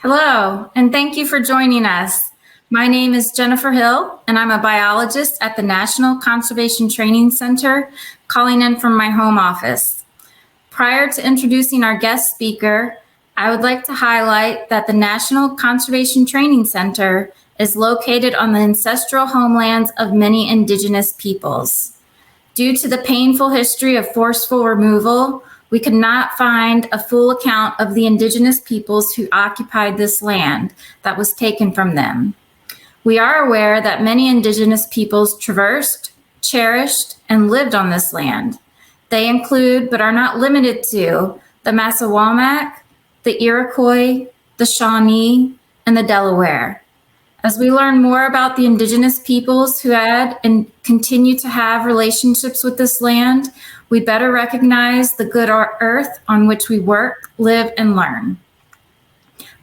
Hello, and thank you for joining us. My name is Jennifer Hill, and I'm a biologist at the National Conservation Training Center, calling in from my home office. Prior to introducing our guest speaker, I would like to highlight that the National Conservation Training Center is located on the ancestral homelands of many Indigenous peoples. Due to the painful history of forceful removal, we could not find a full account of the Indigenous peoples who occupied this land that was taken from them. We are aware that many Indigenous peoples traversed, cherished, and lived on this land. They include, but are not limited to, the Massawomac, the Iroquois, the Shawnee, and the Delaware. As we learn more about the Indigenous peoples who had and continue to have relationships with this land, we better recognize the good earth on which we work, live, and learn.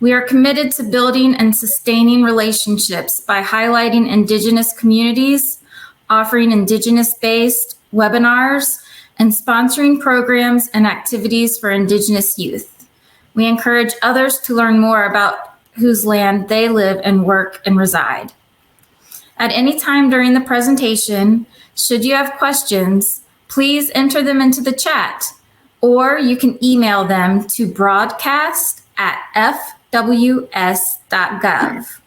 We are committed to building and sustaining relationships by highlighting Indigenous communities, offering Indigenous-based webinars, and sponsoring programs and activities for Indigenous youth. We encourage others to learn more about whose land they live and work and reside. At any time during the presentation, should you have questions, please enter them into the chat, or you can email them to broadcast@fws.gov.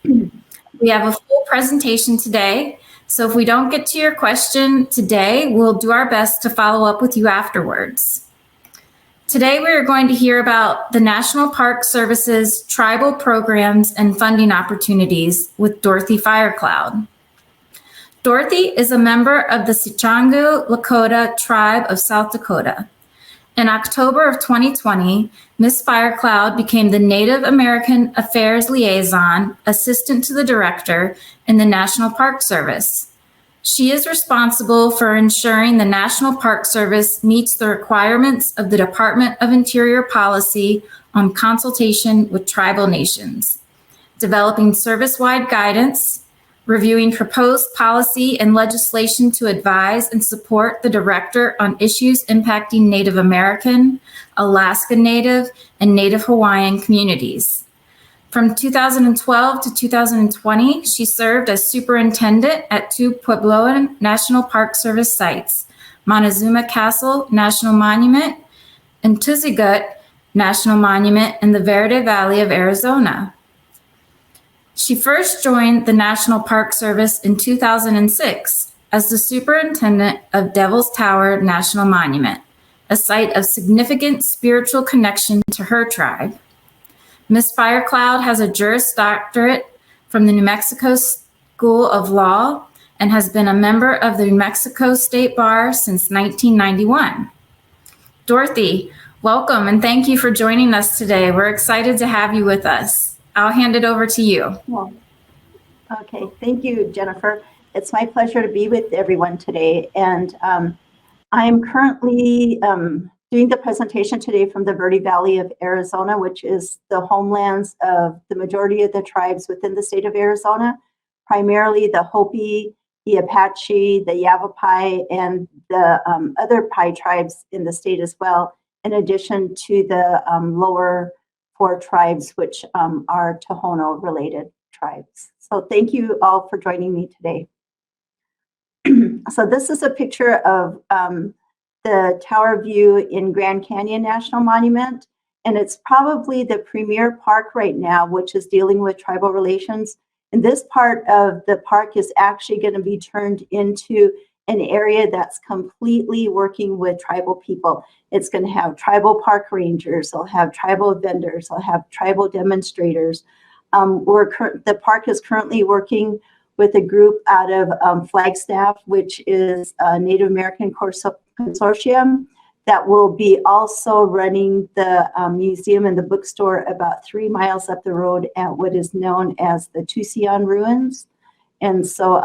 We have a full presentation today, so if we don't get to your question today, we'll do our best to follow up with you afterwards. Today, we are going to hear about the National Park Service's tribal programs and funding opportunities with Dorothy FireCloud. Dorothy is a member of the See-chan-guu Lakota tribe of South Dakota. In October of 2020, Ms. FireCloud became the Native American Affairs Liaison, Assistant to the Director in the National Park Service. She is responsible for ensuring the National Park Service meets the requirements of the Department of Interior Policy on consultation with tribal nations, developing service-wide guidance, reviewing proposed policy and legislation to advise and support the Director on issues impacting Native American, Alaska Native, and Native Hawaiian communities. From 2012 to 2020, she served as superintendent at 2 Puebloan National Park Service sites, Montezuma Castle National Monument and Tuzigoot National Monument in the Verde Valley of Arizona. She first joined the National Park Service in 2006 as the superintendent of Devil's Tower National Monument, a site of significant spiritual connection to her tribe. Ms. FireCloud has a Juris Doctorate from the New Mexico School of Law and has been a member of the New Mexico State Bar since 1991. Dorothy, welcome and thank you for joining us today. We're excited to have you with us. I'll hand it over to you. Well, okay, thank you, Jennifer. It's my pleasure to be with everyone today. And I'm currently doing the presentation today from the Verde Valley of Arizona, which is the homelands of the majority of the tribes within the state of Arizona, primarily the Hopi, the Apache, the Yavapai, and the other Pi tribes in the state as well, in addition to the lower 4 tribes, which are Tohono-related tribes. So thank you all for joining me today. So this is a picture of the tower view in Grand Canyon National Monument, and it's probably the premier park right now, which is dealing with tribal relations. And this part of the park is actually going to be turned into an area that's completely working with tribal people. It's going to have tribal park rangers, they'll have tribal vendors, they'll have tribal demonstrators. The park is currently working with a group out of Flagstaff, which is a Native American Consortium that will be also running the museum and the bookstore about 3 miles up the road at what is known as the Tucson Ruins. And so,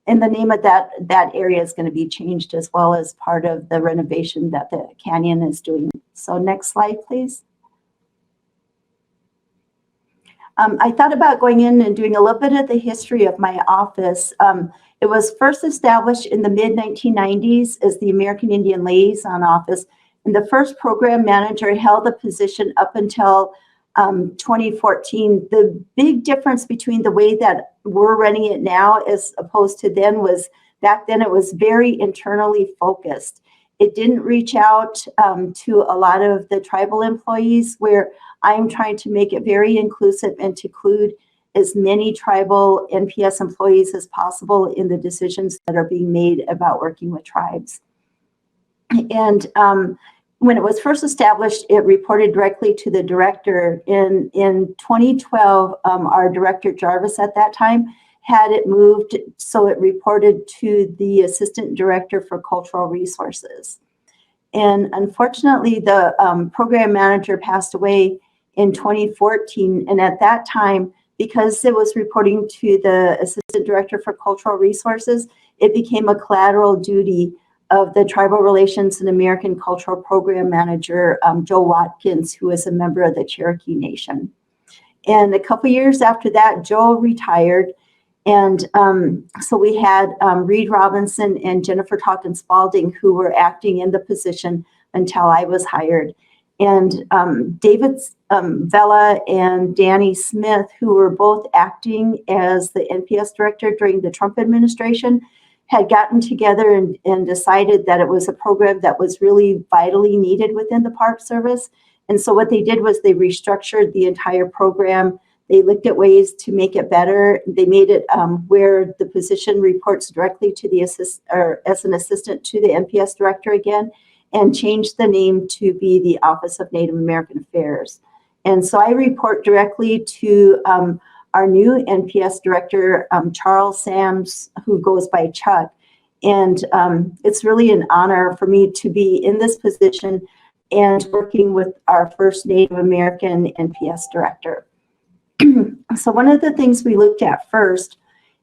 and the name of that area is going to be changed as well as part of the renovation that the canyon is doing. So next slide, please. I thought about going in and doing a little bit of the history of my office. It was first established in the mid-1990s as the American Indian Liaison Office, and the first program manager held the position up until 2014. The big difference between the way that we're running it now as opposed to then was back then it was very internally focused. It didn't reach out to a lot of the tribal employees, where I'm trying to make it very inclusive and to include as many tribal NPS employees as possible in the decisions that are being made about working with tribes. And when it was first established, it reported directly to the director. In 2012, our director Jarvis at that time had it moved so it reported to the assistant director for cultural resources. And unfortunately, the program manager passed away in 2014. And at that time, because it was reporting to the assistant director for cultural resources, it became a collateral duty of the Tribal Relations and American Cultural Program Manager, Joe Watkins, who is a member of the Cherokee Nation. And a couple years after that, Joe retired. And so we had Reed Robinson and Jennifer Talkin Spalding, who were acting in the position until I was hired. And David Vela and Danny Smith, who were both acting as the NPS director during the Trump administration, had gotten together and decided that it was a program that was really vitally needed within the Park Service. And so what they did was they restructured the entire program. They looked at ways to make it better. They made it where the position reports directly to the as an assistant to the NPS director again, and changed the name to be the Office of Native American Affairs. And so I report directly to our new NPS director, Charles Sams, who goes by Chuck. And it's really an honor for me to be in this position and working with our first Native American NPS director. So one of the things we looked at first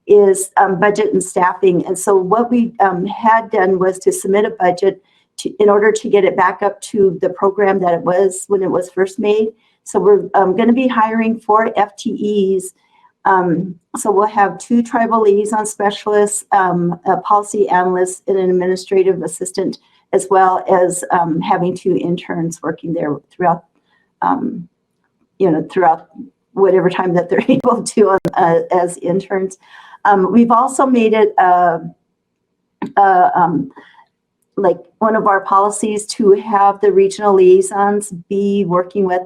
is budget and staffing. And so what we had done was to submit a budget in order to get it back up to the program that it was when it was first made. So we're going to be hiring 4 FTEs. So we'll have 2 tribal liaison specialists, a policy analyst, and an administrative assistant, as well as having 2 interns working there throughout, throughout whatever time that they're able to as interns. We've also made it like one of our policies to have the regional liaisons be working with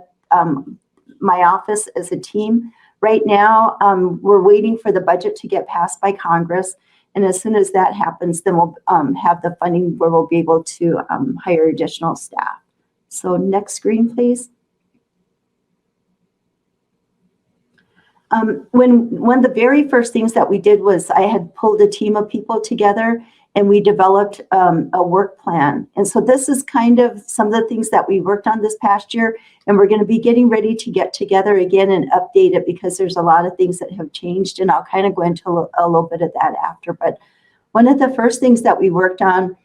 my office as a team. Right now, we're waiting for the budget to get passed by Congress. And as soon as that happens, then we'll have the funding where we'll be able to hire additional staff. So next screen, please. One of the very first things that we did was I had pulled a team of people together and we developed a work plan. And so this is kind of some of the things that we worked on this past year, and we're going to be getting ready to get together again and update it because there's a lot of things that have changed, and I'll kind of go into a little bit of that after. But one of the first things that we worked on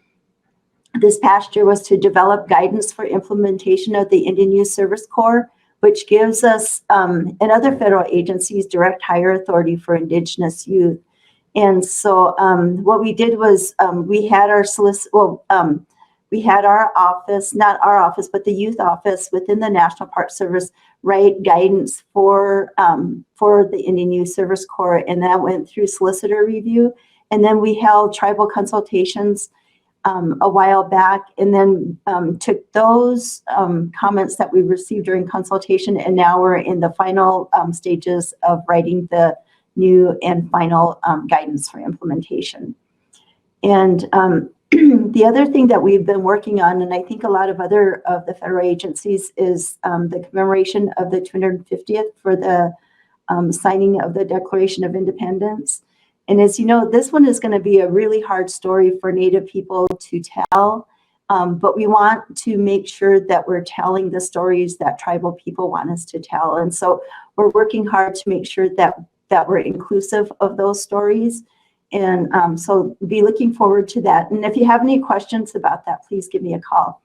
this past year was to develop guidance for implementation of the Indian Youth Service Corps, which gives us and other federal agencies direct hire authority for Indigenous youth. And so what we did was we had our we had our office, not our office, but the youth office within the National Park Service write guidance for the Indian Youth Service Corps, and that went through solicitor review. And then we held tribal consultations a while back, and then took those comments that we received during consultation, and now we're in the final stages of writing the new and final guidance for implementation. And the other thing that we've been working on, and I think a lot of other of the federal agencies, is the commemoration of the 250th for the signing of the Declaration of Independence. And as you know, this one is going to be a really hard story for Native people to tell, but we want to make sure that we're telling the stories that tribal people want us to tell. And so we're working hard to make sure that we're inclusive of those stories. And so be looking forward to that. And if you have any questions about that, please give me a call.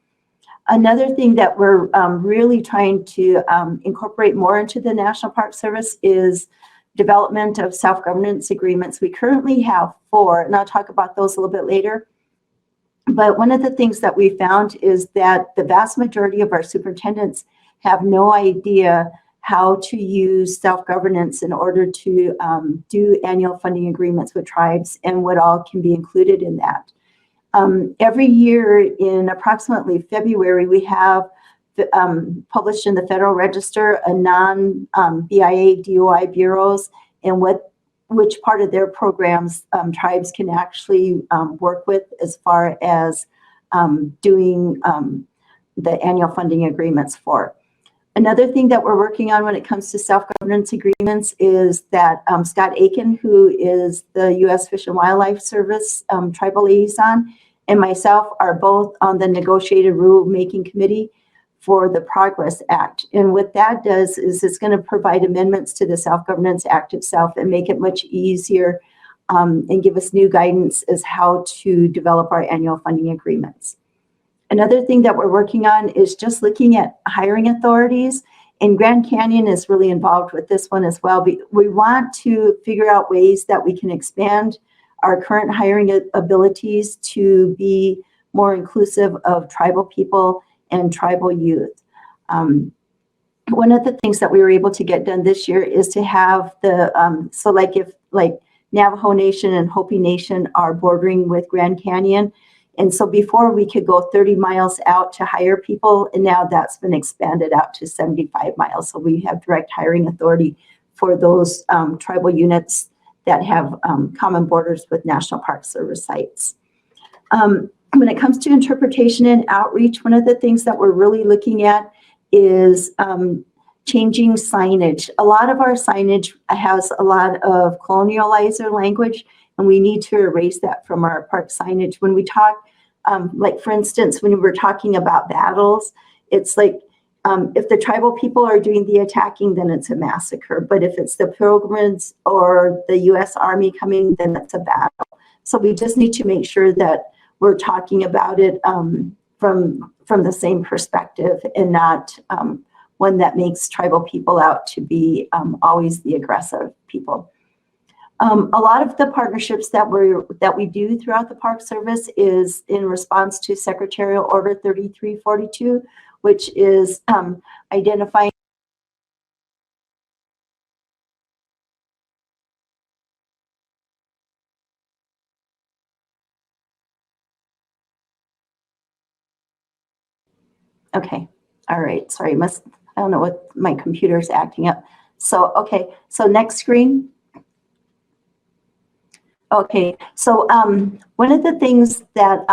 Another thing that we're really trying to incorporate more into the National Park Service is development of self-governance agreements. We currently have 4, and I'll talk about those a little bit later. But one of the things that we found is that the vast majority of our superintendents have no idea how to use self-governance in order to do annual funding agreements with tribes and what all can be included in that. Every year in approximately February, we have published in the Federal Register a non-BIA DOI bureaus and which part of their programs tribes can actually work with as far as doing the annual funding agreements for. Another thing that we're working on when it comes to self-governance agreements is that Scott Aiken, who is the U.S. Fish and Wildlife Service Tribal Liaison, and myself are both on the Negotiated Rulemaking Committee for the Progress Act. And what that does is it's going to provide amendments to the Self-Governance Act itself and make it much easier and give us new guidance as how to develop our annual funding agreements. Another thing that we're working on is just looking at hiring authorities, and Grand Canyon is really involved with this one as well. We want to figure out ways that we can expand our current hiring abilities to be more inclusive of tribal people and tribal youth. One of the things that we were able to get done this year is to have the, so like if like Navajo Nation and Hopi Nation are bordering with Grand Canyon, and so before we could go 30 miles out to hire people, and now that's been expanded out to 75 miles. So we have direct hiring authority for those tribal units that have common borders with National Park Service sites. When it comes to interpretation and outreach, one of the things that we're really looking at is changing signage. A lot of our signage has a lot of colonializer language, and we need to erase that from our park signage. When we talk, like for instance, when we were talking about battles, it's like if the tribal people are doing the attacking, then it's a massacre. But if it's the Pilgrims or the U.S. Army coming, then it's a battle. So we just need to make sure that we're talking about it from the same perspective and not one that makes tribal people out to be always the aggressive people. A lot of the partnerships that we do throughout the Park Service is in response to Secretarial Order 3342, which is identifying okay, all right, sorry, I don't know what my computer's acting up. So, okay, so next screen. Okay, so one of the things that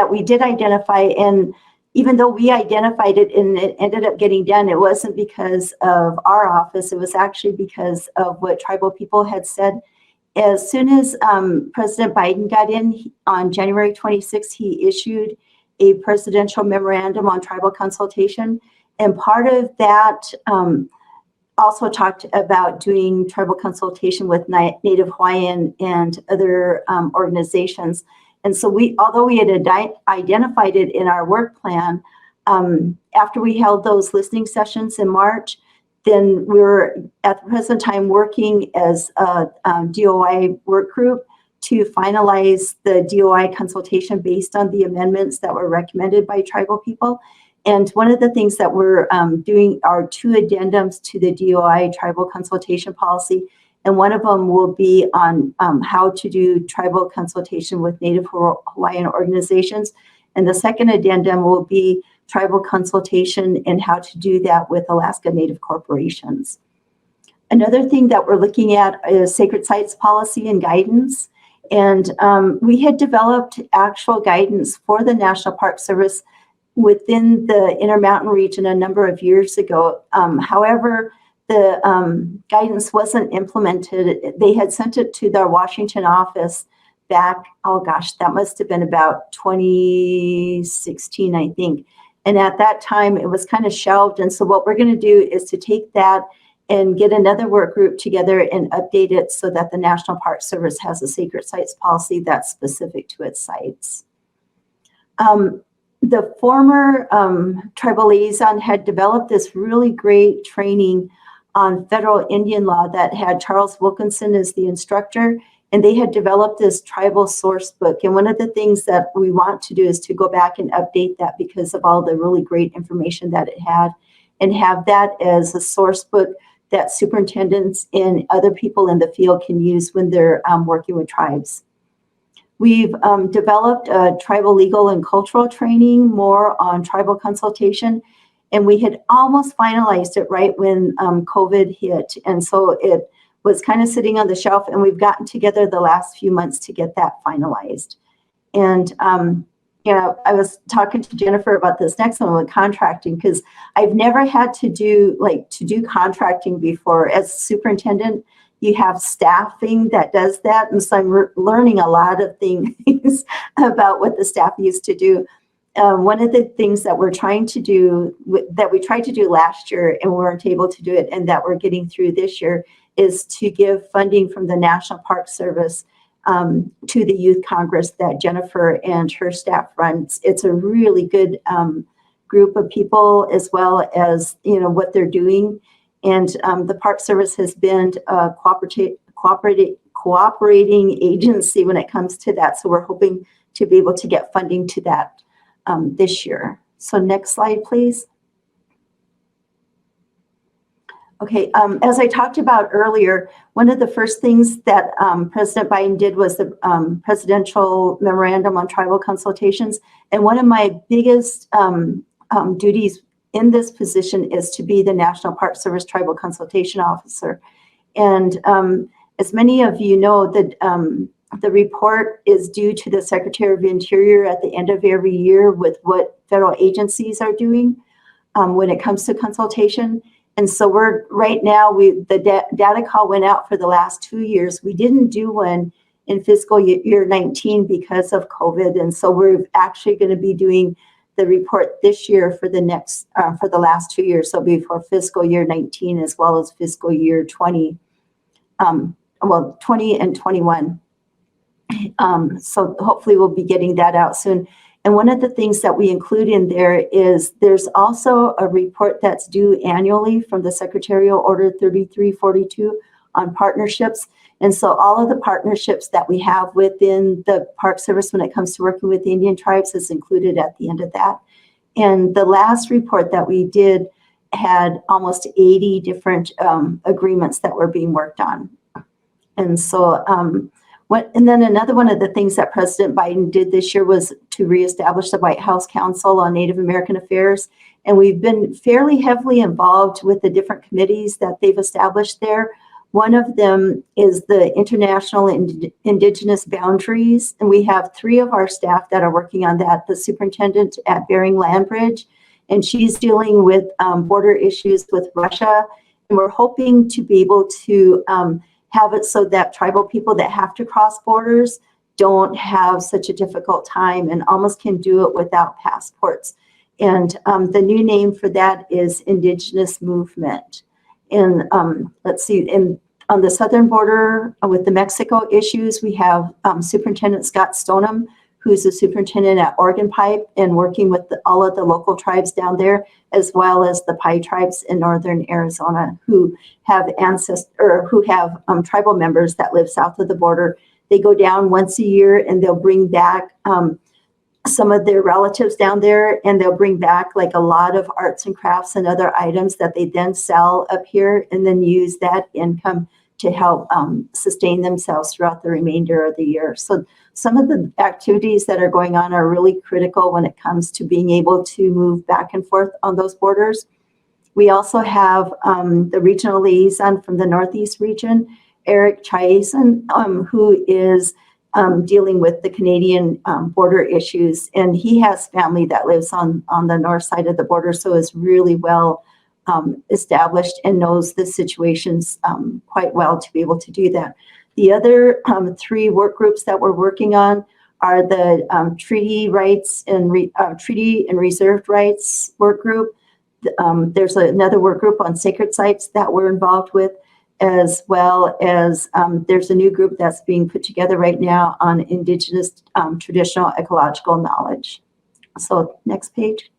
we did identify, and even though we identified it and it ended up getting done, it wasn't because of our office, it was actually because of what tribal people had said. As soon as President Biden got in on January 26th, he issued a presidential memorandum on tribal consultation. And part of that also talked about doing tribal consultation with Native Hawaiian and other organizations. And so although we had identified it in our work plan, after we held those listening sessions in March, then we were at the present time working as a DOI work group to finalize the DOI consultation based on the amendments that were recommended by tribal people. And one of the things that we're doing are 2 addendums to the DOI tribal consultation policy. And one of them will be on how to do tribal consultation with Native Hawaiian organizations. And the second addendum will be tribal consultation and how to do that with Alaska Native corporations. Another thing that we're looking at is sacred sites policy and guidance. And we had developed actual guidance for the National Park Service within the Intermountain region a number of years ago. However, the guidance wasn't implemented. They had sent it to their Washington office back, oh gosh, that must have been about 2016, I think. And at that time, it was kind of shelved. And so what we're going to do is to take that and get another work group together and update it so that the National Park Service has a sacred sites policy that's specific to its sites. The former tribal liaison had developed this really great training on federal Indian law that had Charles Wilkinson as the instructor, and they had developed this tribal source book. And one of the things that we want to do is to go back and update that because of all the really great information that it had. and have that as a source book that superintendents and other people in the field can use when they're working with tribes. We've developed a tribal legal and cultural training more on tribal consultation, and we had almost finalized it right when COVID hit. And so it was kind of sitting on the shelf, and we've gotten together the last few months to get that finalized. And I was talking to Jennifer about this next one with contracting, because I've never had to do contracting before. As superintendent, you have staffing that does that. And so I'm learning a lot of things about what the staff used to do. One of the things that we're trying to do, that we tried to do last year and we weren't able to do it, and that we're getting through this year, is to give funding from the National Park Service to the Youth Congress that Jennifer and her staff runs. It's a really good group of people, as well as what they're doing. And the Park Service has been a cooperating agency when it comes to that. So we're hoping to be able to get funding to that this year. So next slide, please. Okay, as I talked about earlier, one of the first things that President Biden did was the Presidential Memorandum on Tribal Consultations. And one of my biggest duties in this position is to be the National Park Service Tribal Consultation Officer. And as many of you know, the report is due to the Secretary of the Interior at the end of every year with what federal agencies are doing when it comes to consultation. And so we're right now, the data call went out for the last 2 years. We didn't do one in fiscal year 19 because of COVID. And so we're actually going to be doing the report this year for the next, for the last 2 years. So it'll be for fiscal year 19 as well as fiscal year 20, 20 and 21. So hopefully we'll be getting that out soon. And one of the things that we include in there is there's also a report that's due annually from the Secretarial Order 3342 on partnerships. And so all of the partnerships that we have within the Park Service when it comes to working with Indian tribes is included at the end of that. And the last report that we did had almost 80 different agreements that were being worked on. And so, and then another one of the things that President Biden did this year was to reestablish the White House Council on Native American Affairs. And we've been fairly heavily involved with the different committees that they've established there. One of them is the International Indigenous Boundaries. And we have 3 of our staff that are working on that. The superintendent at Bering Land Bridge, and she's dealing with border issues with Russia. And we're hoping to be able to have it so that tribal people that have to cross borders don't have such a difficult time and almost can do it without passports. And the new name for that is Indigenous Movement. And let's see, on the southern border with the Mexico issues, we have Superintendent Scott Stoneham, who's the superintendent at Oregon Pipe and working with all of the local tribes down there, as well as the Pi tribes in northern Arizona who have tribal members that live south of the border. They go down once a year and they'll bring back some of their relatives down there, and they'll bring back like a lot of arts and crafts and other items that they then sell up here and then use that income to help sustain themselves throughout the remainder of the year. So some of the activities that are going on are really critical when it comes to being able to move back and forth on those borders. We also have the regional liaison from the Northeast region, Eric Chiason, who is dealing with the Canadian border issues. And he has family that lives on the north side of the border, so is really well established and knows the situations quite well to be able to do that. The other 3 work groups that we're working on are the treaty rights and treaty and reserved rights work group. There's another work group on sacred sites that we're involved with, as well as there's a new group that's being put together right now on Indigenous traditional ecological knowledge. So next page.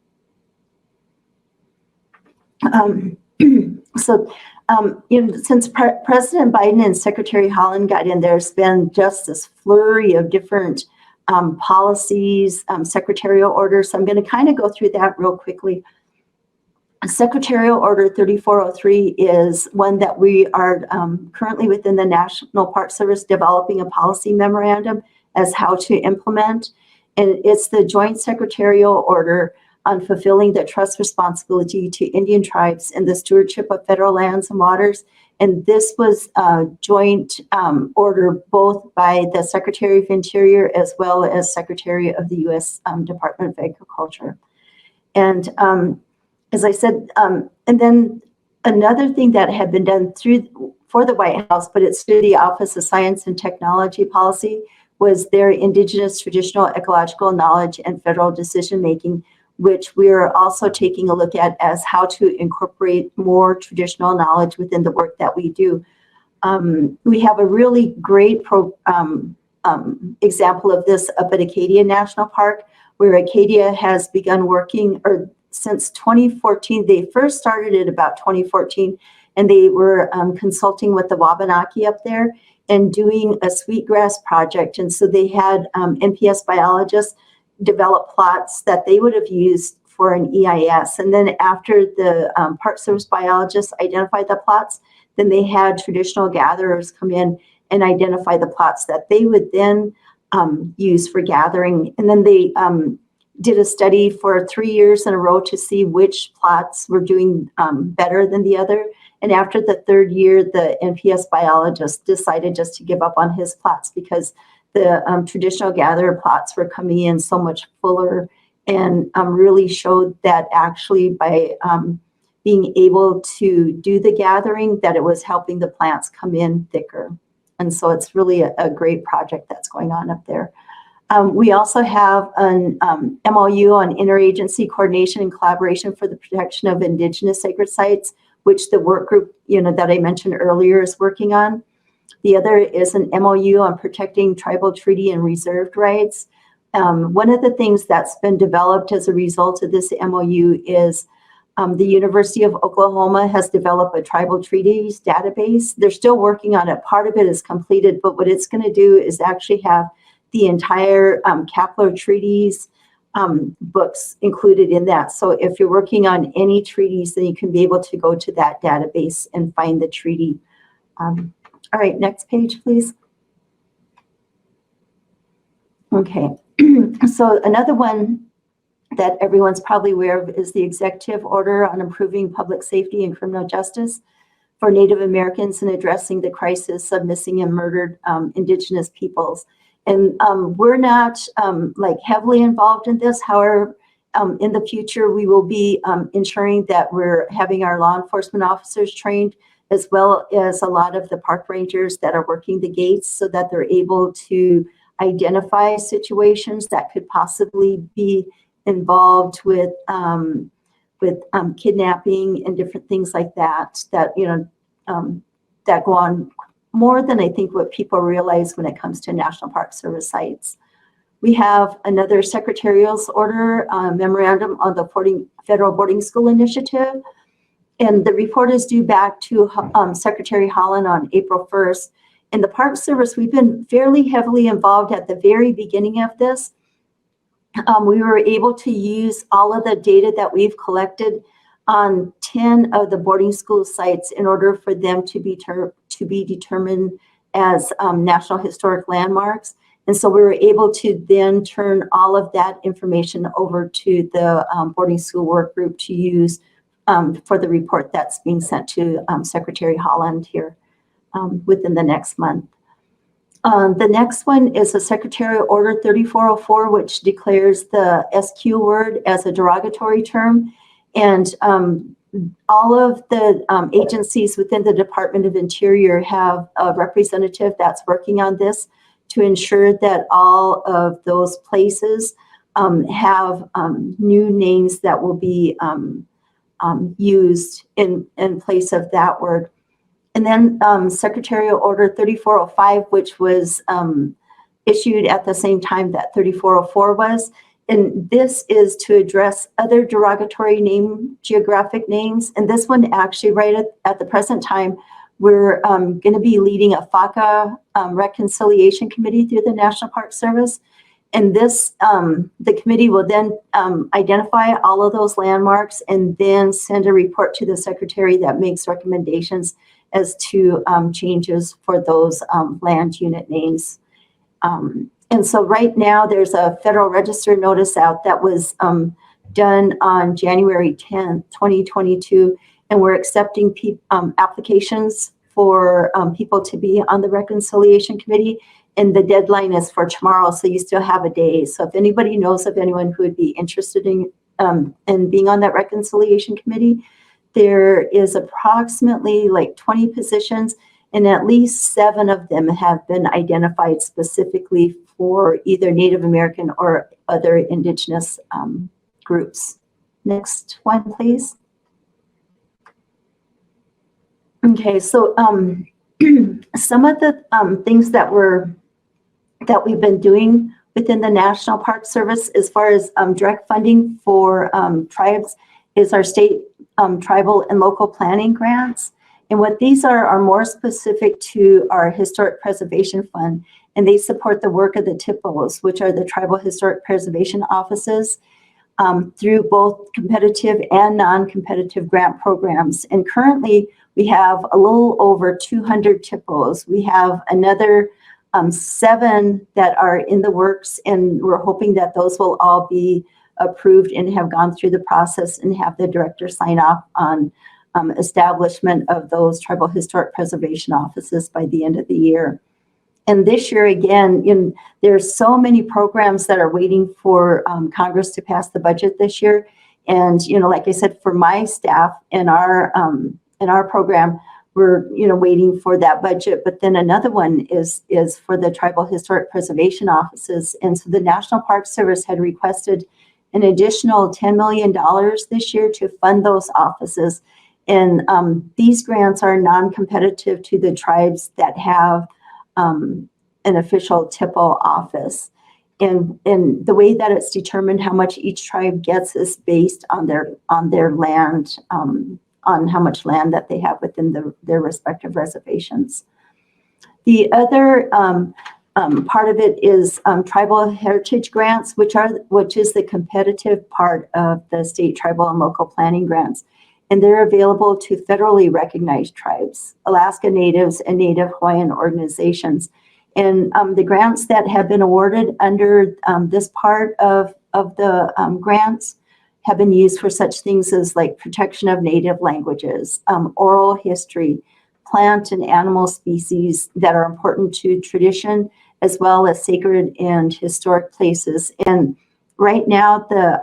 Since President Biden and Secretary Holland got in, there's been just this flurry of different policies, secretarial orders. So I'm going to kind of go through that real quickly. Secretarial Order 3403 is one that we are currently within the National Park Service developing a policy memorandum as how to implement. And it's the Joint Secretarial Order on fulfilling the trust responsibility to Indian tribes in the stewardship of federal lands and waters. And this was a joint order both by the Secretary of Interior as well as Secretary of the U.S. Department of Agriculture. And as I said, and then another thing that had been done for the White House, but it's through the Office of Science and Technology Policy, was their Indigenous Traditional Ecological Knowledge and Federal Decision-Making, which we're also taking a look at as how to incorporate more traditional knowledge within the work that we do. We have a really great example of this up at Acadia National Park, where Acadia has begun working, or since 2014, they first started it about 2014, and they were consulting with the Wabanaki up there and doing a sweetgrass project. And so they had NPS biologists develop plots that they would have used for an EIS. And then after the Park Service biologists identified the plots, then they had traditional gatherers come in and identify the plots that they would then use for gathering. And then they did a study for 3 years in a row to see which plots were doing better than the other. And after the third year, the NPS biologist decided just to give up on his plots because the traditional gatherer plots were coming in so much fuller, and really showed that actually by being able to do the gathering, that it was helping the plants come in thicker. And so it's really a great project that's going on up there. We also have an MOU on interagency coordination and collaboration for the protection of Indigenous sacred sites, which the work group, that I mentioned earlier is working on. The other is an MOU on protecting tribal treaty and reserved rights. One of the things that's been developed as a result of this MOU is the University of Oklahoma has developed a tribal treaties database. They're still working on it. Part of it is completed, but what it's going to do is actually have the entire Kepler treaties books included in that. So if you're working on any treaties, then you can be able to go to that database and find the treaty. All right, next page, please. Okay, so another one that everyone's probably aware of is the Executive Order on Improving Public Safety and Criminal Justice for Native Americans and addressing the crisis of missing and murdered Indigenous peoples. And we're not like heavily involved in this. However, in the future, we will be ensuring that we're having our law enforcement officers trained, as well as a lot of the park rangers that are working the gates so that they're able to identify situations that could possibly be involved with kidnapping and different things like that, that go on more than I think what people realize when it comes to National Park Service sites. We have another Secretarial's Order memorandum on the Federal Boarding School Initiative. And the report is due back to Secretary Holland on April 1st. In the Park Service, we've been fairly heavily involved at the very beginning of this. We were able to use all of the data that we've collected on 10 of the boarding school sites in order for them to be determined as National Historic Landmarks. And so we were able to then turn all of that information over to the boarding school work group to use for the report that's being sent to Secretary Holland here within the next month. The next one is a Secretarial Order 3404, which declares the SQ word as a derogatory term. And all of the agencies within the Department of Interior have a representative that's working on this to ensure that all of those places have new names that will be used in place of that word. And then Secretarial Order 3405, which was issued at the same time that 3404 was. And this is to address other derogatory geographic names. And this one actually right at the present time, we're going to be leading a FACA reconciliation committee through the National Park Service. and this, the committee will then identify all of those landmarks and then send a report to the secretary that makes recommendations as to changes for those land unit names. And so right now there's a Federal Register notice out that was done on January 10th, 2022, and we're accepting applications for people to be on the Reconciliation Committee, and the deadline is for tomorrow, so you still have a day. So if anybody knows of anyone who would be interested in being on that Reconciliation Committee, there is approximately like 20 positions, and at least 7 of them have been identified specifically for either Native American or other Indigenous groups. Next one, please. Okay, so some of the things that we've been doing within the National Park Service as far as direct funding for tribes is our state tribal and local planning grants. And what these are more specific to our Historic Preservation Fund, and they support the work of the THPOs, which are the Tribal Historic Preservation Offices, through both competitive and non-competitive grant programs. And currently, we have a little over 200 THPOs. We have another 7 that are in the works, and we're hoping that those will all be approved and have gone through the process and have the director sign off on establishment of those tribal historic preservation offices by the end of the year. And this year, again, there's so many programs that are waiting for Congress to pass the budget this year. And, like I said, for my staff in our program, we're, waiting for that budget. But then another one is for the tribal historic preservation offices. And so the National Park Service had requested an additional $10 million this year to fund those offices. And these grants are non-competitive to the tribes that have an official THPO office. And the way that it's determined how much each tribe gets is based on their land, on how much land that they have within their respective reservations. The other part of it is tribal heritage grants, which is the competitive part of the state tribal and local planning grants. And they're available to federally recognized tribes, Alaska Natives and Native Hawaiian organizations. And the grants that have been awarded under this part of the grants have been used for such things as like protection of native languages, oral history, plant and animal species that are important to tradition, as well as sacred and historic places. And right now, the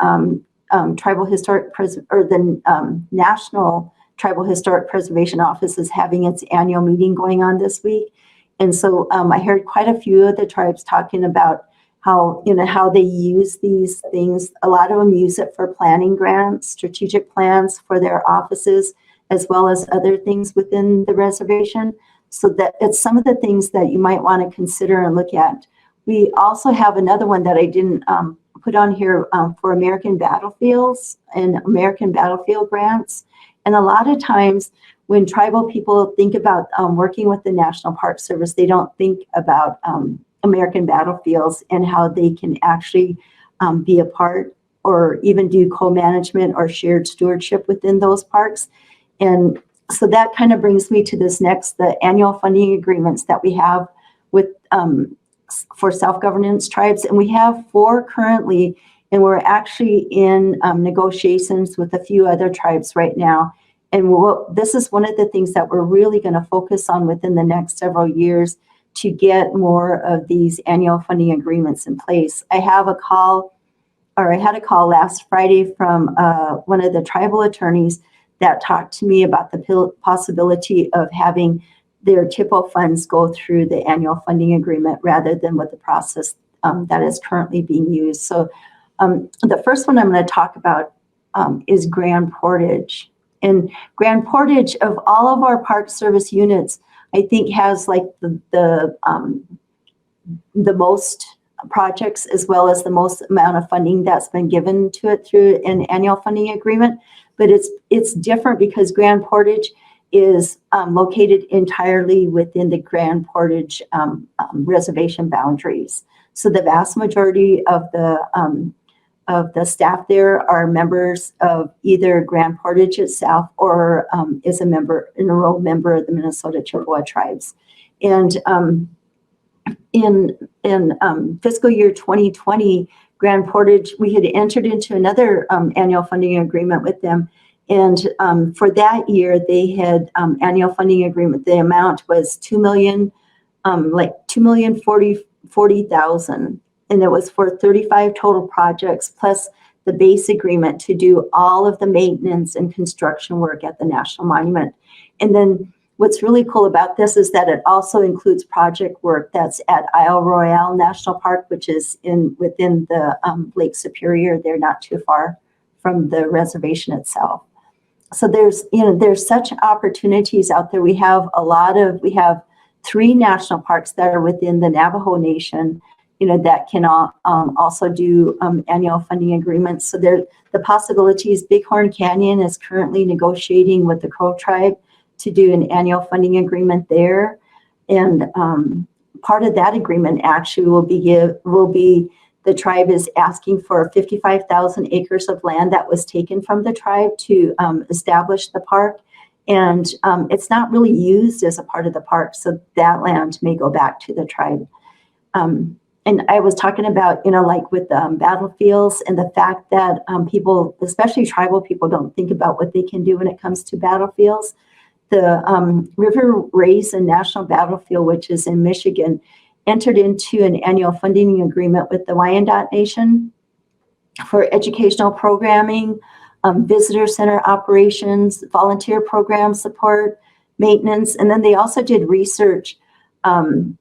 National Tribal Historic Preservation Office is having its annual meeting going on this week. And so I heard quite a few of the tribes talking about how they use these things. A lot of them use it for planning grants, strategic plans for their offices, as well as other things within the reservation. So that it's some of the things that you might want to consider and look at. We also have another one that I didn't put on here for American battlefields and American battlefield grants. And a lot of times when tribal people think about working with the National Park Service, they don't think about American battlefields and how they can actually be a part or even do co-management or shared stewardship within those parks. And so that kind of brings me to this next, the annual funding agreements that we have with for self-governance tribes. And we have 4 currently, and we're actually in negotiations with a few other tribes right now. And this is one of the things that we're really going to focus on within the next several years to get more of these annual funding agreements in place. I had a call last Friday from one of the tribal attorneys that talked to me about the possibility of having their THPO funds go through the annual funding agreement rather than with the process that is currently being used. So the first one I'm going to talk about is Grand Portage. And Grand Portage, of all of our Park Service units, I think has like the most projects as well as the most amount of funding that's been given to it through an annual funding agreement. But it's different because Grand Portage is located entirely within the Grand Portage reservation boundaries. So the vast majority of the staff there are members of either Grand Portage itself or is an enrolled member of the Minnesota Chippewa tribes. And in fiscal year 2020, Grand Portage, we had entered into another annual funding agreement with them. And for that year, they had annual funding agreement. The amount was $2,040,000. And it was for 35 total projects, plus the base agreement to do all of the maintenance and construction work at the National Monument. And then what's really cool about this is that it also includes project work that's at Isle Royale National Park, which is within the Lake Superior. They're not too far from the reservation itself. So there's such opportunities out there. We have 3 national parks that are within the Navajo Nation, that can also do annual funding agreements. So the possibilities, Bighorn Canyon is currently negotiating with the Crow Tribe to do an annual funding agreement there. And part of that agreement actually will be the tribe is asking for 55,000 acres of land that was taken from the tribe to establish the park. And it's not really used as a part of the park, so that land may go back to the tribe. And I was talking about, like with battlefields and the fact that people, especially tribal people, don't think about what they can do when it comes to battlefields. The River Raisin National Battlefield, which is in Michigan, entered into an annual funding agreement with the Wyandot Nation for educational programming, visitor center operations, volunteer program support, maintenance, and then they also did research in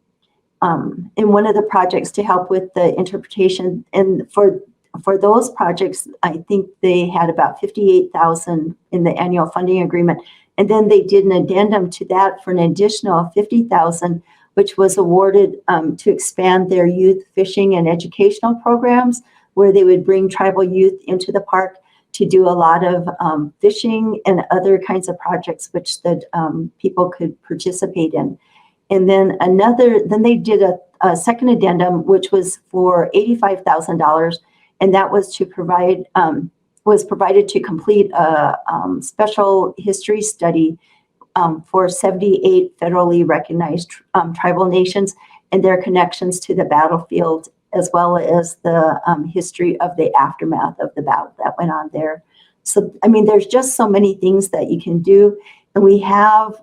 one of the projects to help with the interpretation. And for those projects, I think they had about 58,000 in the annual funding agreement. And then they did an addendum to that for an additional 50,000, which was awarded to expand their youth fishing and educational programs, where they would bring tribal youth into the park to do a lot of fishing and other kinds of projects which the people could participate in. And then they did a second addendum, which was for $85,000, and that was provided to complete a special history study for 78 federally recognized tribal nations and their connections to the battlefield, as well as the history of the aftermath of the battle that went on there. So, there's just so many things that you can do. And we have,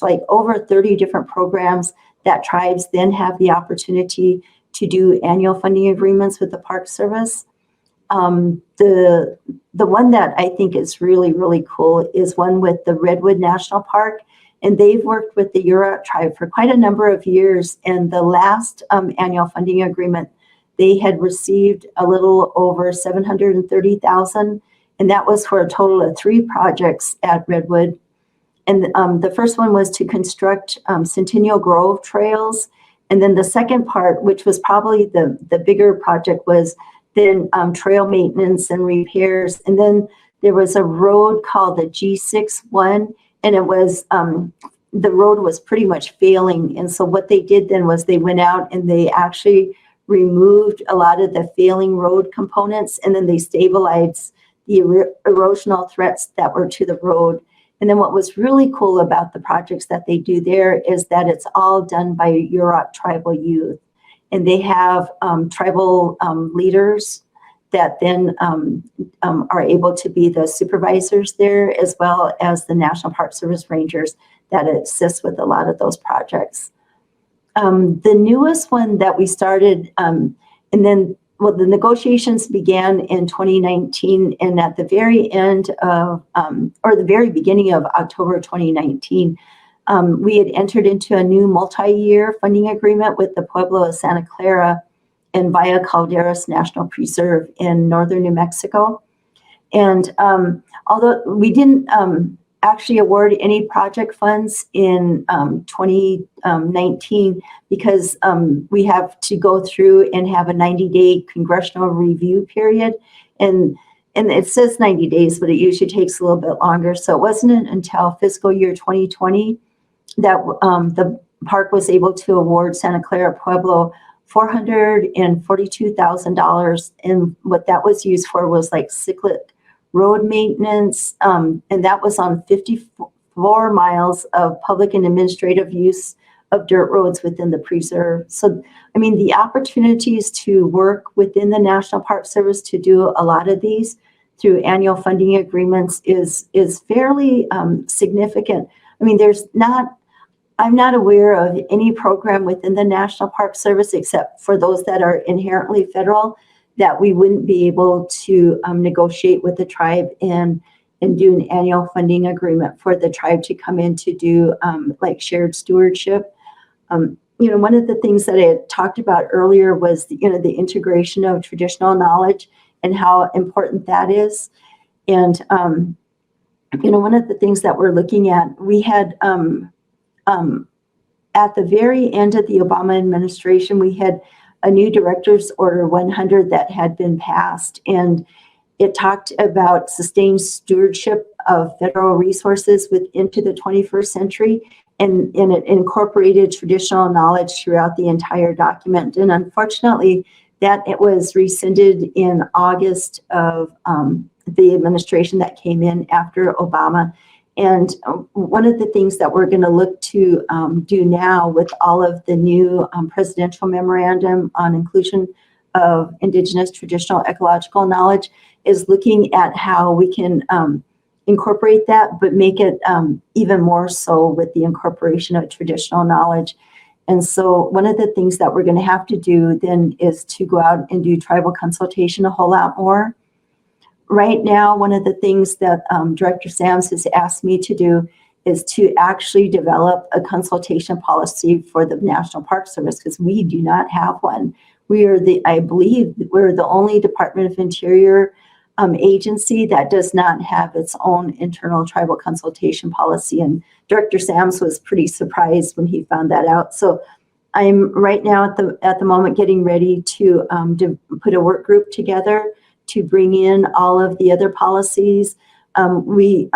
like over 30 different programs that tribes then have the opportunity to do annual funding agreements with the Park Service. The one that I think is really, really cool is one with the Redwood National Park. And they've worked with the Yurok tribe for quite a number of years. And the last annual funding agreement, they had received a little over $730,000. And that was for a total of 3 projects at Redwood. And the first one was to construct Centennial Grove trails. And then the second part, which was probably the bigger project, was then trail maintenance and repairs. And then there was a road called the G61, and it was, the road was pretty much failing. And so what they did then was they went out and they actually removed a lot of the failing road components, and then they stabilized the erosional threats that were to the road. And then what was really cool about the projects that they do there is that it's all done by Yurok tribal youth. And they have tribal leaders that then are able to be the supervisors there, as well as the National Park Service rangers that assist with a lot of those projects. The newest one that we started, the negotiations began in 2019, and at the very end of, or the very beginning of October 2019, we had entered into a new multi-year funding agreement with the Pueblo of Santa Clara and Via Calderas National Preserve in northern New Mexico. And although we didn't actually award any project funds in 2019 because we have to go through and have a 90-day congressional review period. And it says 90 days, but it usually takes a little bit longer. So it wasn't until fiscal year 2020 that the park was able to award Santa Clara Pueblo $442,000, and what that was used for was like cyclic road maintenance, and that was on 54 miles of public and administrative use of dirt roads within the preserve. So, I mean, the opportunities to work within the National Park Service to do a lot of these through annual funding agreements is fairly significant. I mean, I'm not aware of any program within the National Park Service, except for those that are inherently federal, that we wouldn't be able to negotiate with the tribe and do an annual funding agreement for the tribe to come in to do like shared stewardship. One of the things that I had talked about earlier was the integration of traditional knowledge and how important that is. And one of the things that we're looking at, we had at the very end of the Obama administration, we had a new Director's Order 100 that had been passed, and it talked about sustained stewardship of federal resources into the 21st century, and it incorporated traditional knowledge throughout the entire document. And unfortunately, it was rescinded in August of the administration that came in after Obama. And one of the things that we're going to look to do now with all of the new presidential memorandum on inclusion of Indigenous traditional ecological knowledge is looking at how we can incorporate that, but make it even more so with the incorporation of traditional knowledge. And so one of the things that we're going to have to do then is to go out and do tribal consultation a whole lot more. Right now, one of the things that Director Sams has asked me to do is to actually develop a consultation policy for the National Park Service, because we do not have one. I believe we're the only Department of Interior agency that does not have its own internal tribal consultation policy. And Director Sams was pretty surprised when he found that out. So I'm right now at the moment getting ready to put a work group together to bring in all of the other policies. We're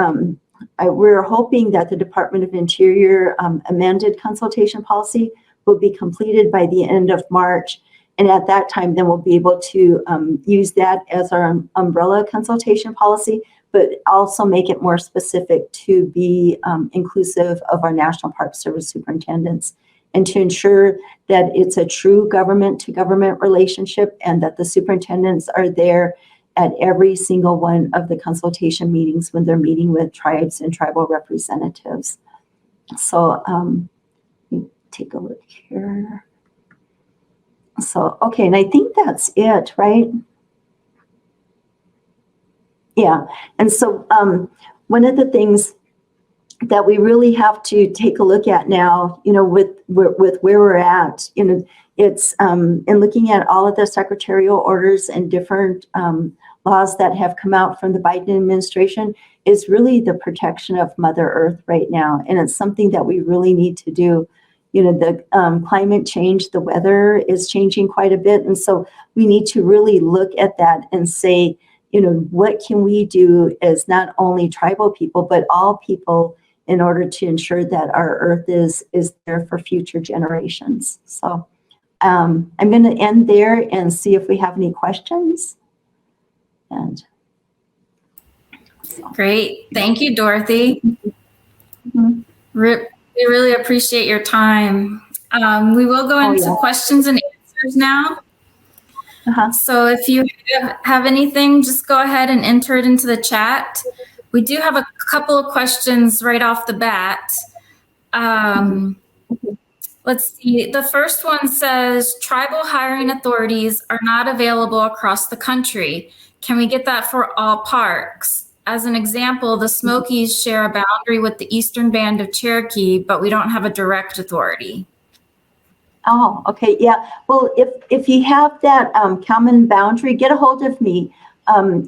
hoping that the Department of Interior amended consultation policy will be completed by the end of March. And at that time, then we'll be able to use that as our umbrella consultation policy, but also make it more specific to be inclusive of our National Park Service superintendents, and to ensure that it's a true government-to-government relationship, and that the superintendents are there at every single one of the consultation meetings when they're meeting with tribes and tribal representatives. So let me take a look here. So, okay, and I think that's it, right? Yeah, and so one of the things that we really have to take a look at now, with where we're at, it's in looking at all of the secretarial orders and different laws that have come out from the Biden administration, is really the protection of Mother Earth right now. And it's something that we really need to do. The climate change, the weather is changing quite a bit. And so we need to really look at that and say, what can we do as not only tribal people, but all people, in order to ensure that our earth is there for future generations. So I'm going to end there and see if we have any questions. And so. Great. Thank you, Dorothy. Mm-hmm. We really appreciate your time. We will go into questions and answers now. So if you have anything, just go ahead and enter it into the chat. We do have a couple of questions right off the bat. Let's see. The first one says, tribal hiring authorities are not available across the country. Can we get that for all parks? As an example, the Smokies share a boundary with the Eastern Band of Cherokee, but we don't have a direct authority. Oh, okay, yeah. Well, if you have that common boundary, get a hold of me.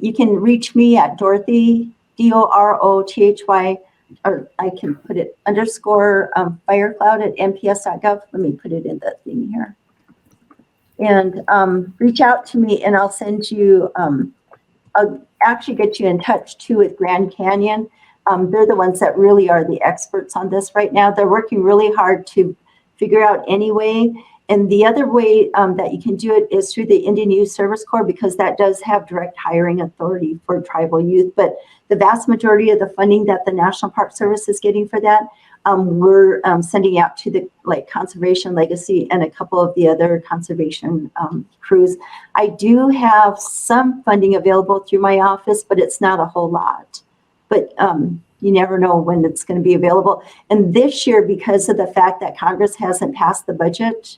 You can reach me at Dorothy, DOROTHY, or I can put it _FireCloud at nps.gov. Let me put it in the thing here. And reach out to me, and I'll send you, I'll actually get you in touch too with Grand Canyon. They're the ones that really are the experts on this right now. They're working really hard to figure out any way And the other way that you can do it is through the Indian Youth Service Corps, because that does have direct hiring authority for tribal youth. But the vast majority of the funding that the National Park Service is getting for that, we're sending out to the Conservation Legacy and a couple of the other conservation crews. I do have some funding available through my office, but it's not a whole lot. But you never know when it's going to be available. And this year, because of the fact that Congress hasn't passed the budget,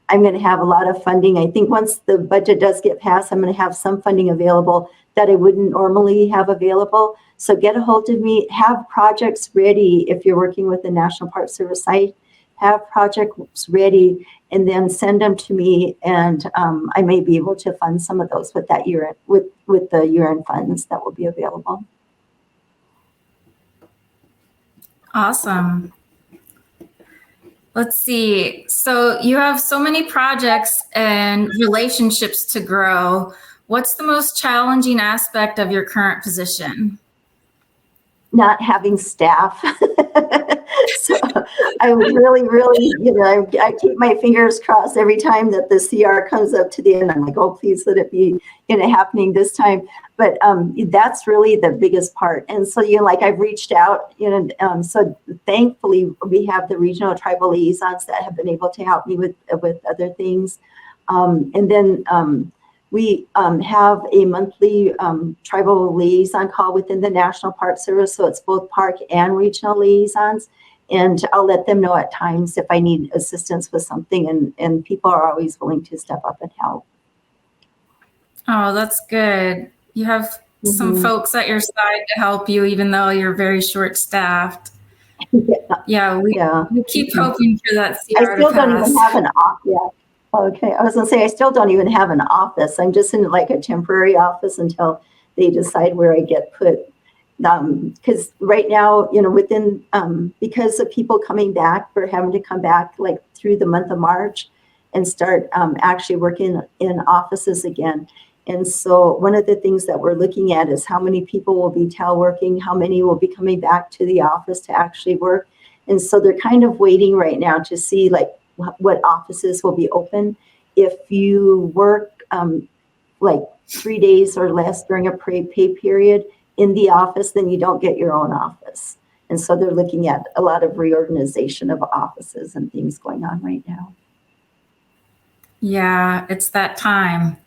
I'm going to have a lot of funding. I think once the budget does get passed, I'm going to have some funding available that I wouldn't normally have available. So get a hold of me, have projects ready. If you're working with the National Park Service site, have projects ready and then send them to me. And I may be able to fund some of those with that year, with the year-end funds that will be available. Awesome. Let's see. So you have so many projects and relationships to grow. What's the most challenging aspect of your current position? Not having staff. So I really, I keep my fingers crossed every time that the CR comes up to the end. I'm like, oh, please let it be, happening this time. But that's really the biggest part. And so, I've reached out, so thankfully we have the regional tribal liaisons that have been able to help me with other things. And then we have a monthly tribal liaison call within the National Park Service. So it's both park and regional liaisons. And I'll let them know at times if I need assistance with something. And people are always willing to step up and help. Oh, that's good. You have some folks at your side to help you, even though you're very short-staffed. Yeah, we keep hoping for that CR I still to don't pass. even have an office yet. Okay, I was going to say, I still don't even have an office. I'm just in a temporary office until they decide where I get put. Because right now, within, because of people coming back, we're having to come back through the month of March and start actually working in offices again. And so one of the things that we're looking at is how many people will be teleworking, how many will be coming back to the office to actually work. And so they're kind of waiting right now to see what offices will be open. If you work 3 days or less during a pay period in the office, then you don't get your own office. And so they're looking at a lot of reorganization of offices and things going on right now. Yeah, it's that time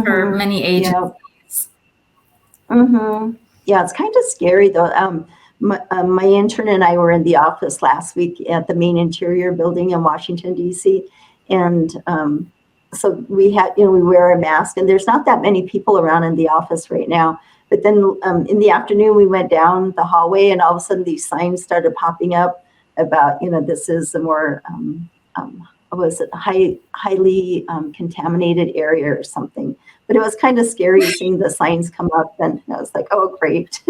for many agencies. Yeah, it's kind of scary though. My intern and I were in the office last week at the main interior building in Washington, D.C. And so we had, we wear a mask, and there's not that many people around in the office right now. But then in the afternoon, we went down the hallway, and all of a sudden these signs started popping up about, this is a more, highly contaminated area or something. But it was kind of scary seeing the signs come up, and I was like, oh, great.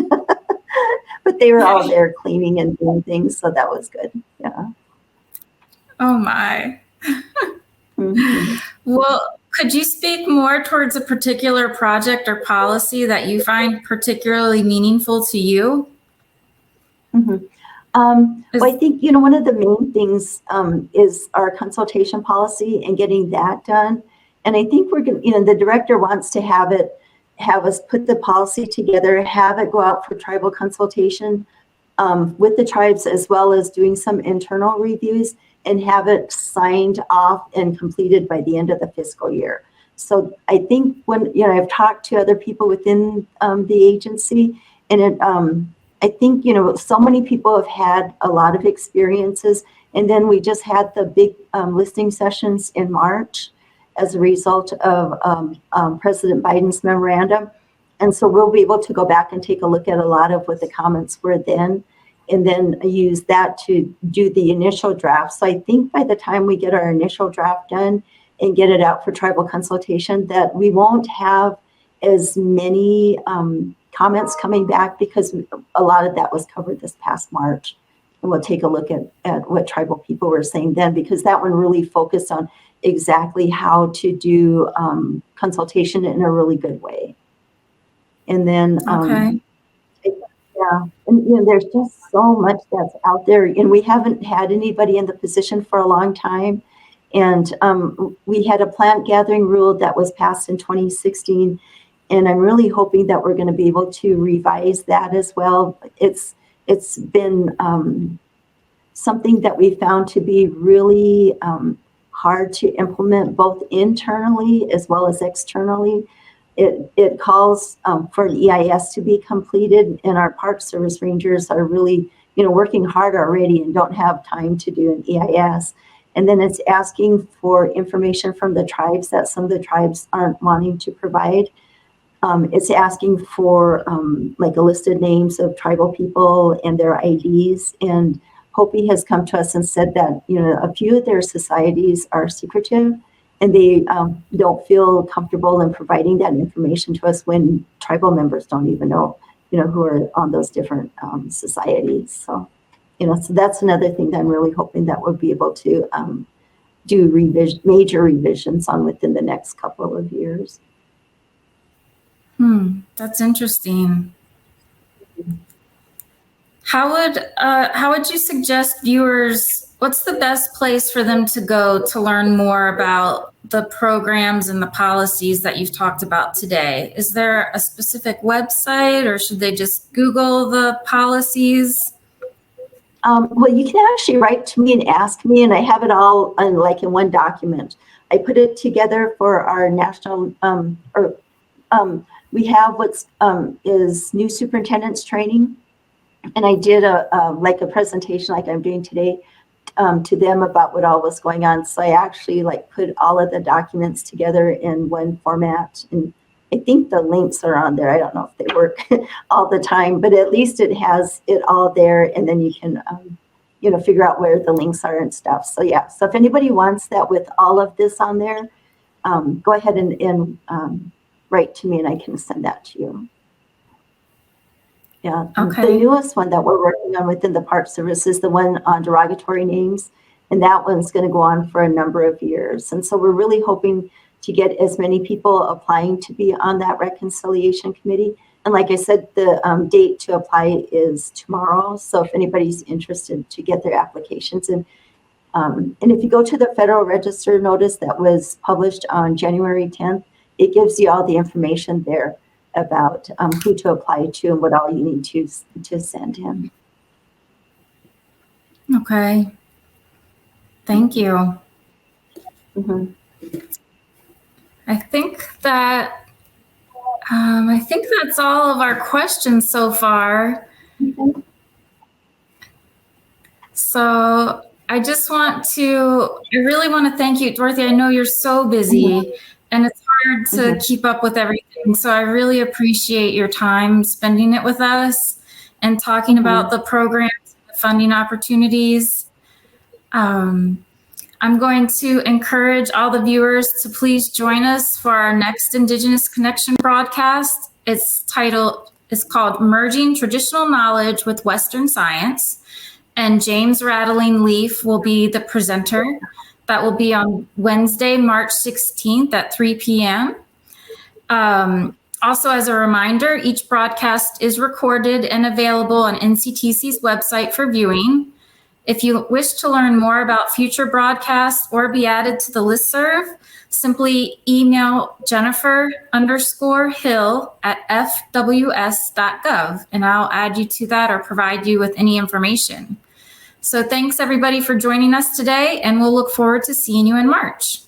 But they were all there cleaning and doing things, so that was good. Yeah. Oh my. Well, could you speak more towards a particular project or policy that you find particularly meaningful to you? Well, I think, one of the main things is our consultation policy and getting that done. And I think we're going to, the director wants to have us put the policy together, have it go out for tribal consultation with the tribes, as well as doing some internal reviews, and have it signed off and completed by the end of the fiscal year. So I think when, I've talked to other people within the agency, and I think, so many people have had a lot of experiences. And then we just had the big listening sessions in March as a result of President Biden's memorandum. And so we'll be able to go back and take a look at a lot of what the comments were then, and then use that to do the initial draft. So I think by the time we get our initial draft done and get it out for tribal consultation, that we won't have as many comments coming back, because a lot of that was covered this past March. And we'll take a look at what tribal people were saying then, because that one really focused on exactly how to do consultation in a really good way. And then, and there's just so much that's out there, and we haven't had anybody in the position for a long time. And we had a plant gathering rule that was passed in 2016, and I'm really hoping that we're going to be able to revise that as well. It's been something that we found to be really hard to implement, both internally as well as externally. It calls for an EIS to be completed, and our Park Service rangers are really, working hard already and don't have time to do an EIS. And then it's asking for information from the tribes that some of the tribes aren't wanting to provide. It's asking for like a list of names of tribal people and their IDs. And Hopi has come to us and said that, a few of their societies are secretive, and they don't feel comfortable in providing that information to us when tribal members don't even know, who are on those different societies. So, so that's another thing that I'm really hoping that we'll be able to do major revisions on within the next couple of years. That's interesting. How would you suggest viewers, what's the best place for them to go to learn more about the programs and the policies that you've talked about today? Is there a specific website, or should they just Google the policies? Well, you can actually write to me and ask me, and I have it all in one document. I put it together for our national, we have what's is new superintendent's training. And I did a presentation like I'm doing today to them about what all was going on. So I actually put all of the documents together in one format, and I think the links are on there. I don't know if they work all the time, but at least it has it all there, and then you can figure out where the links are and stuff. So yeah, so if anybody wants that with all of this on there, go ahead and write to me and I can send that to you. Yeah, okay. The newest one that we're working on within the Park Service is the one on derogatory names, and that one's going to go on for a number of years. And so we're really hoping to get as many people applying to be on that reconciliation committee. And like I said, the date to apply is tomorrow. So if anybody's interested, to get their applications in. And if you go to the Federal Register notice that was published on January 10th, it gives you all the information there about who to apply to and what all you need to send in. Okay. Thank you. Mm-hmm. I think that's all of our questions so far. Mm-hmm. So I really want to thank you, Dorothy. I know you're so busy and it's hard to keep up with everything. So I really appreciate your time spending it with us and talking about the programs, the funding opportunities. I'm going to encourage all the viewers to please join us for our next Indigenous Connection broadcast. It's called Merging Traditional Knowledge with Western Science. And James Rattling Leaf will be the presenter. That will be on Wednesday, March 16th at 3 p.m. Also, as a reminder, each broadcast is recorded and available on NCTC's website for viewing. If you wish to learn more about future broadcasts or be added to the listserv, simply email jennifer_hill@fws.gov, and I'll add you to that or provide you with any information. So thanks everybody for joining us today, and we'll look forward to seeing you in March.